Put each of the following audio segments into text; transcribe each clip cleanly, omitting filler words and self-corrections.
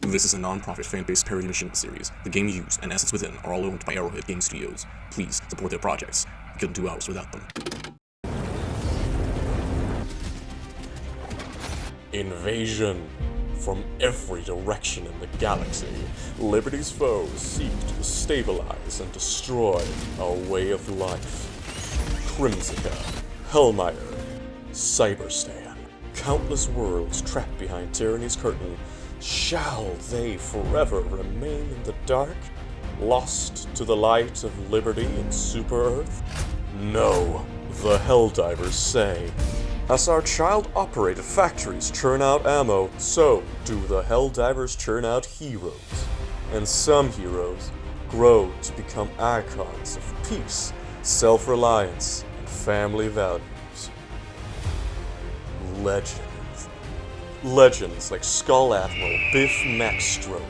This is a non-profit fan-based parody mission series. The game used and assets within are all owned by Arrowhead Game Studios. Please support their projects. We couldn't do ours without them. Invasion. From every direction in the galaxy, Liberty's foes seek to destabilize and destroy our way of life. Crimsica, Hellmire, Cyberstan, countless worlds trapped behind tyranny's curtain. Shall they forever remain in the dark, lost to the light of liberty in Super-Earth? No, the Helldivers say. As our child-operated factories churn out ammo, so do the Helldivers churn out heroes. And some heroes grow to become icons of peace, self-reliance, and family values. Legends like Skull Admiral Biff Maxstroke,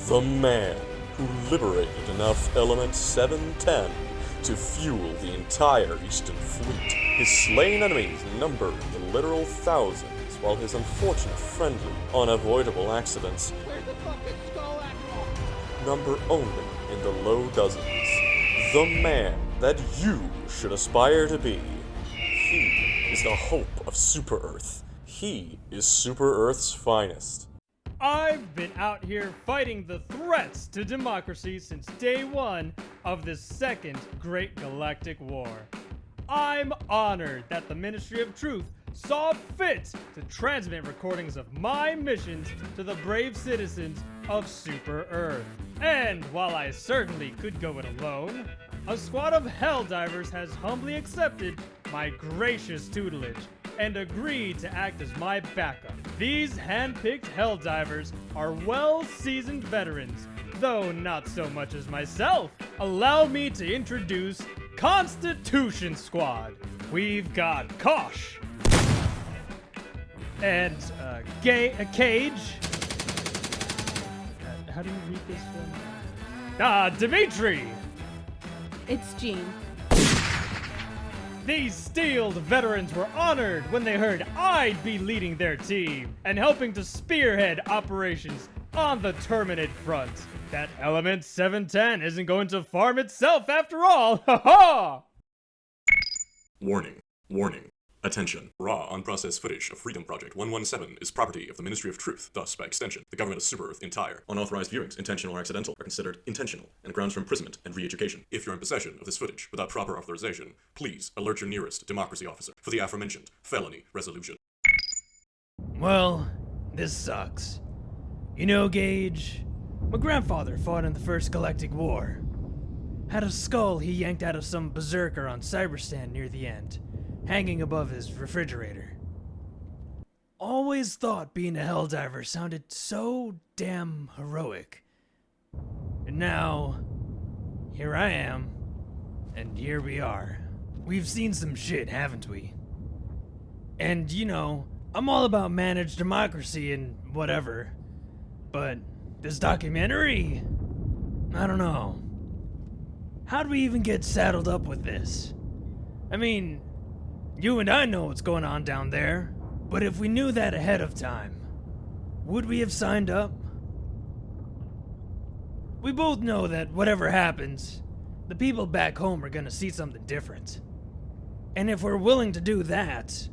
the man who liberated enough Element 710 to fuel the entire Eastern Fleet. His slain enemies number in the literal thousands, while his unfortunate friendly, unavoidable accidents number only in the low dozens. The man that you should aspire to be. He is the hope of Super-Earth. He is Super-Earth's finest. I've been out here fighting the threats to democracy since day one of this second Great Galactic War. I'm honored that the Ministry of Truth saw fit to transmit recordings of my missions to the brave citizens of Super-Earth. And while I certainly could go it alone, a squad of Helldivers has humbly accepted my gracious tutelage and agreed to act as my backup. These hand-picked Helldivers are well-seasoned veterans, though not so much as myself. Allow me to introduce Constitution Squad. We've got Kosh and Cage. How do you read this one? Dimitri. It's Jean. These steeled veterans were honored when they heard I'd be leading their team and helping to spearhead operations on the Terminate front. That Element 710 isn't going to farm itself after all, ha-ha! Warning. Warning. Attention. Raw, unprocessed footage of Freedom Project 117 is property of the Ministry of Truth, thus, by extension, the government of Super-Earth entire. Unauthorized viewings, intentional or accidental, are considered intentional and grounds for imprisonment and re-education. If you're in possession of this footage without proper authorization, please alert your nearest democracy officer for the aforementioned felony resolution. Well, this sucks. You know, Gage, my grandfather fought in the First Galactic War. Had a skull he yanked out of some berserker on Cyberstan near the end, hanging above his refrigerator. Always thought being a Helldiver sounded so damn heroic. And now, here I am, and here we are. We've seen some shit, haven't we? And, you know, I'm all about managed democracy and whatever, but this documentary? I don't know. How'd we even get saddled up with this? I mean, you and I know what's going on down there, but if we knew that ahead of time, would we have signed up? We both know that whatever happens, the people back home are gonna see something different. And if we're willing to do that,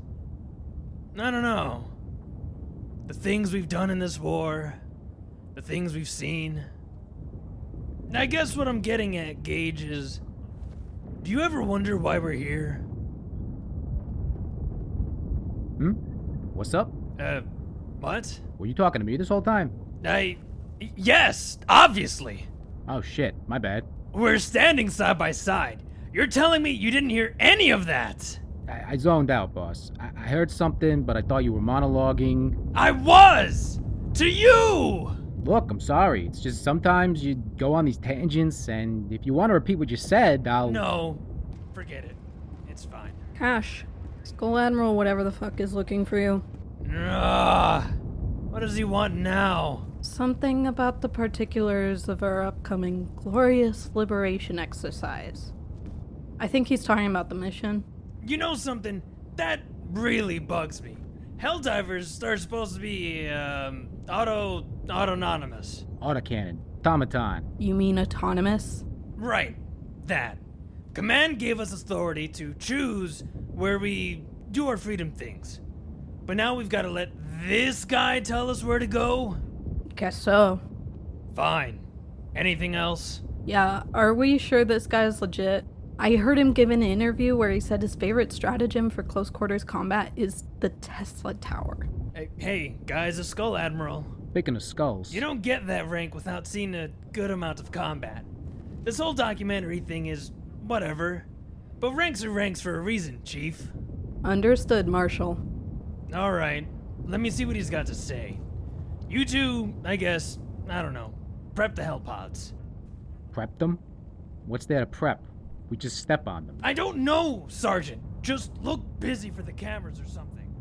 I don't know. The things we've done in this war, the things we've seen. I guess what I'm getting at, Gage, is, do you ever wonder why we're here? What's up? What? Were you talking to me this whole time? Yes, obviously. Oh shit, my bad. We're standing side by side. You're telling me you didn't hear any of that? I zoned out, boss. I heard something, but I thought you were monologuing. I was! To you! Look, I'm sorry. It's just sometimes you go on these tangents, and if you want to repeat what you said, I'll... No, forget it. It's fine. Cash. Skull Admiral, whatever the fuck, is looking for you. What does he want now? Something about the particulars of our upcoming glorious liberation exercise. I think he's talking about the mission. You know something? That really bugs me. Helldivers are supposed to be, Autonomous. Autocannon. Automaton. You mean autonomous? Right, that. Command gave us authority to choose where we do our freedom things. But now we've got to let this guy tell us where to go? Guess so. Fine. Anything else? Yeah, are we sure this guy's legit? I heard him give an interview where he said his favorite stratagem for close quarters combat is the Tesla Tower. Hey, guy's a Skull Admiral. Speaking of skulls. You don't get that rank without seeing a good amount of combat. This whole documentary thing is whatever. But ranks are ranks for a reason, Chief. Understood, Marshal. Alright, let me see what he's got to say. You two, I guess, I don't know, prep the hellpods. Prep them? What's there to prep? We just step on them. I don't know, Sergeant. Just look busy for the cameras or something.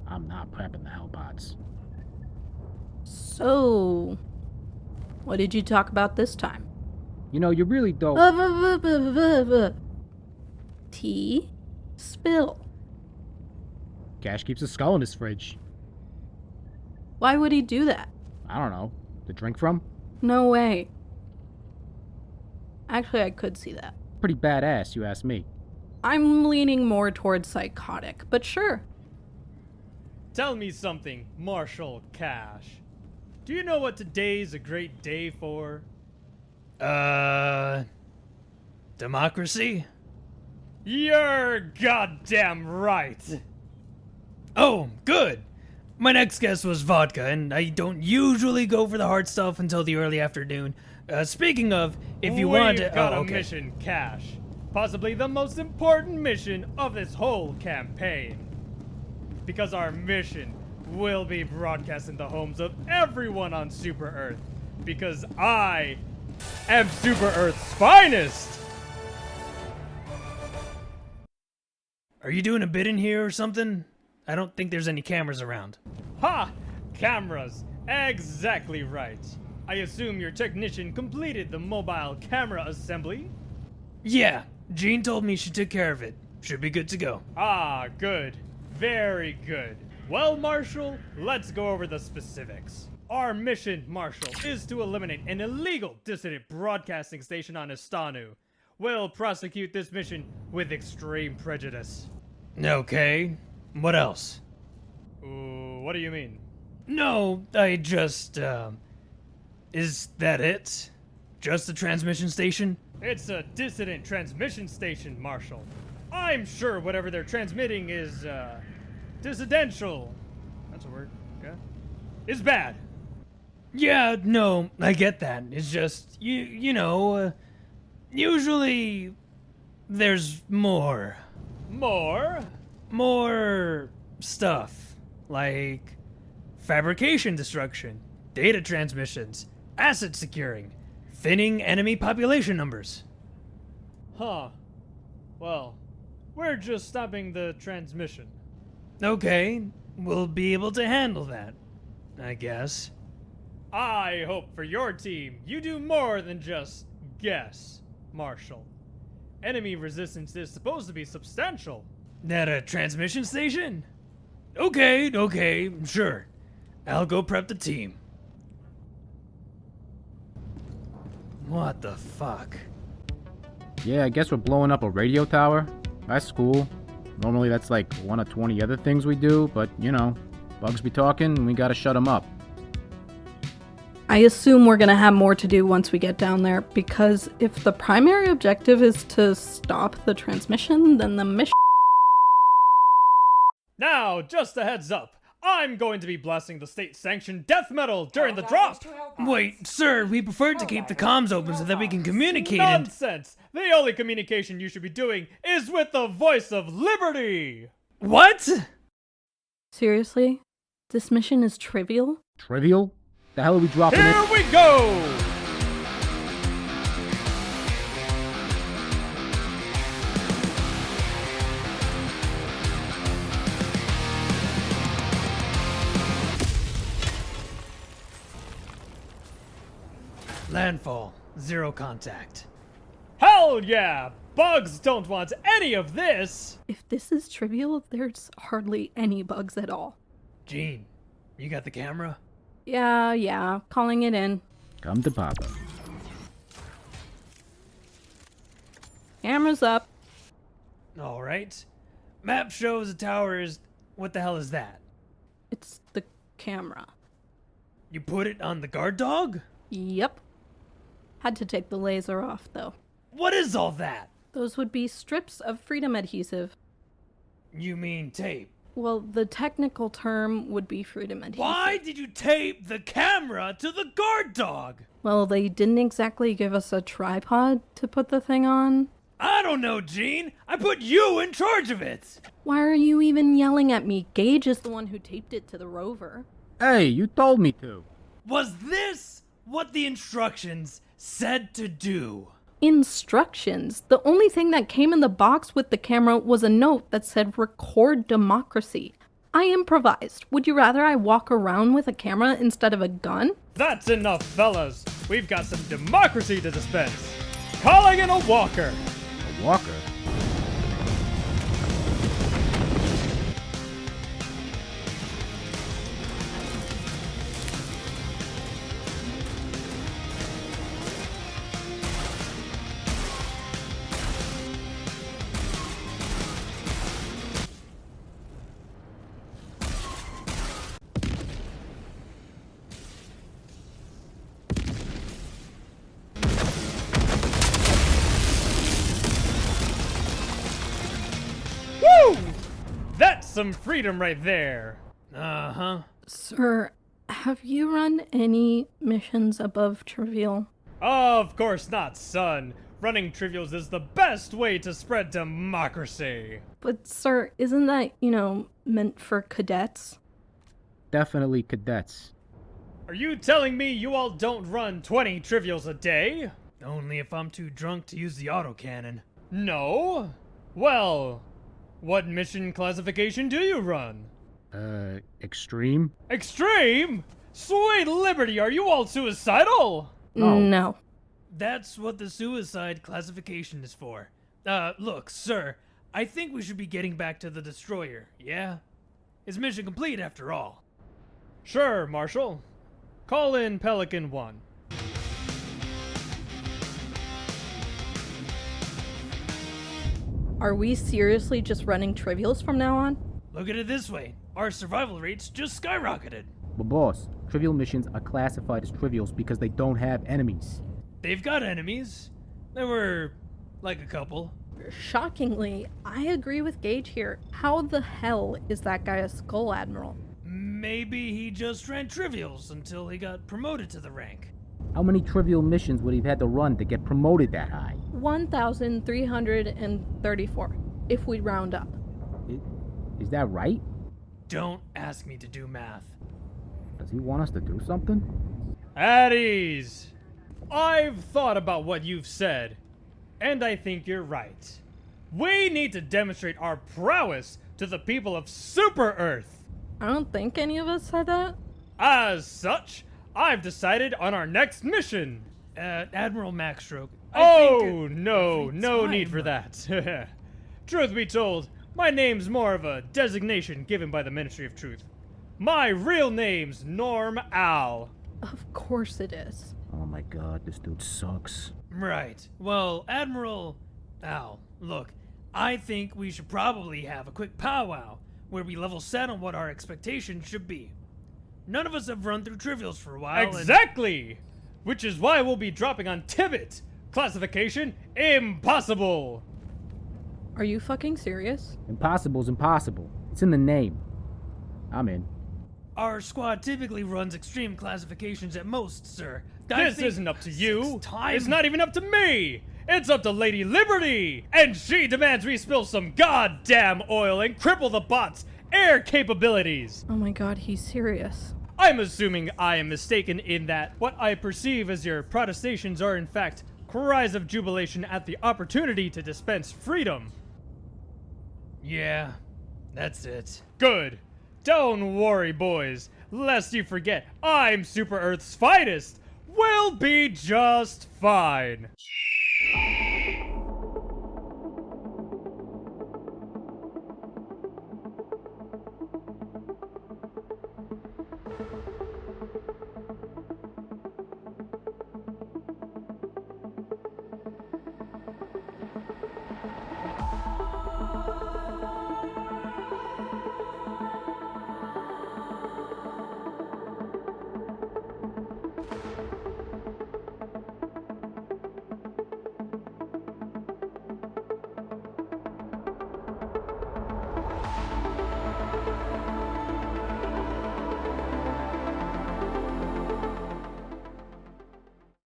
I'm not prepping the Hellpods. So, what did you talk about this time? You know, you really don't. Tea? Spill. Cash keeps a skull in his fridge. Why would he do that? I don't know. To drink from? No way. Actually, I could see that. Pretty badass, you ask me. I'm leaning more towards psychotic, but sure. Tell me something, Marshal Cash. Do you know what today's a great day for? Democracy? You're goddamn right. Oh, good. My next guess was vodka, and I don't usually go for the hard stuff until the early afternoon. Speaking of, if you want to... We've got a okay. mission, Cash. Possibly the most important mission of this whole campaign. Because our mission will be broadcast in the homes of everyone on Super Earth. Because I am Super Earth's finest! Are you doing a bit in here or something? I don't think there's any cameras around. Ha! Cameras! Exactly right. I assume your technician completed the mobile camera assembly? Yeah, Jean told me she took care of it. Should be good to go. Ah, good. Very good. Well, Marshal, let's go over the specifics. Our mission, Marshal, is to eliminate an illegal dissident broadcasting station on Istanu. We'll prosecute this mission with extreme prejudice. Okay, what else? Ooh, what do you mean? No, I just, is that it? Just a transmission station? It's a dissident transmission station, Marshal. I'm sure whatever they're transmitting is, dissidential. That's a word, yeah? Is bad. Yeah, no, I get that. It's just, you know, usually there's more. More? More stuff. Like fabrication destruction, data transmissions, asset securing, thinning enemy population numbers. Huh. Well, we're just stopping the transmission. Okay, we'll be able to handle that, I guess. I hope for your team you do more than just guess, Marshal. Enemy resistance is supposed to be substantial. At a transmission station? Okay, sure. I'll go prep the team. What the fuck? Yeah, I guess we're blowing up a radio tower. That's cool. Normally that's like one of 20 other things we do, but you know, bugs be talking and we gotta shut them up. I assume we're gonna have more to do once we get down there, because if the primary objective is to stop the transmission, then the mission... Now, just a heads up. I'm going to be blasting the state-sanctioned death metal during the drop! Wait, sir, we prefer to keep the comms open so that we can communicate and... Nonsense! The only communication you should be doing is with the voice of liberty! What? Seriously? This mission is trivial? Trivial? The hell are we dropping Here it? we go! Landfall. Zero contact. Hell yeah! Bugs don't want any of this! If this is trivial, there's hardly any bugs at all. Gene, you got the camera? Yeah, calling it in. Come to Papa. Camera's up. Alright. Map shows the tower is. What the hell is that? It's the camera. You put it on the guard dog? Yep. Had to take the laser off, though. What is all that? Those would be strips of freedom adhesive. You mean tape? Well, the technical term would be freedom adhesive. Why did you tape the camera to the guard dog? Well, they didn't exactly give us a tripod to put the thing on. I don't know, Gene. I put you in charge of it. Why are you even yelling at me? Gage is the one who taped it to the rover. Hey, you told me to. Was this what the instructions said to do? Instructions. The only thing that came in the box with the camera was a note that said record democracy. I improvised. Would you rather I walk around with a camera instead of a gun? That's enough, fellas. We've got some democracy to dispense. Calling in a walker. A walker? Woo! That's some freedom right there. Uh-huh. Sir, have you run any missions above trivial? Of course not, son. Running trivials is the best way to spread democracy. But sir, isn't that, meant for cadets? Definitely cadets. Are you telling me you all don't run 20 trivials a day? Only if I'm too drunk to use the autocannon. No. Well, what mission classification do you run? Extreme? Extreme? Sweet liberty, are you all suicidal? No. That's what the suicide classification is for. Look, sir, I think we should be getting back to the destroyer, yeah? It's mission complete after all. Sure, Marshal. Call in Pelican 1. Are we seriously just running trivials from now on? Look at it this way. Our survival rates just skyrocketed. But boss, trivial missions are classified as trivials because they don't have enemies. They've got enemies. There were, like, a couple. Shockingly, I agree with Gage here. How the hell is that guy a Skull Admiral? Maybe he just ran trivials until he got promoted to the rank. How many trivial missions would he have had to run to get promoted that high? 1,334, if we round up. Is that right? Don't ask me to do math. Does he want us to do something? At ease. I've thought about what you've said, and I think you're right. We need to demonstrate our prowess to the people of Super Earth. I don't think any of us said that. As such, I've decided on our next mission. Admiral Maxstroke. No need time- for that. Truth be told, my name's more of a designation given by the Ministry of Truth. My real name's Norm Al. Of course it is. Oh my god, this dude sucks. Right. Well, Admiral Al, look, I think we should probably have a quick powwow where we level set on what our expectations should be. None of us have run through trivials for a while. Exactly! Which is why we'll be dropping on Tibbet. Classification impossible. Are you fucking serious? Impossible's impossible. It's in the name. I'm in. Our squad typically runs extreme classifications at most, sir. I This think isn't up to you. 6 times- It's not even up to me. It's up to Lady Liberty. And she demands we spill some goddamn oil and cripple the bot's air capabilities. Oh my god, he's serious. I'm assuming I am mistaken in that what I perceive as your protestations are in fact cries of jubilation at the opportunity to dispense freedom. Yeah, that's it. Good. Don't worry, boys. Lest you forget, I'm Super Earth's finest. We'll be just fine.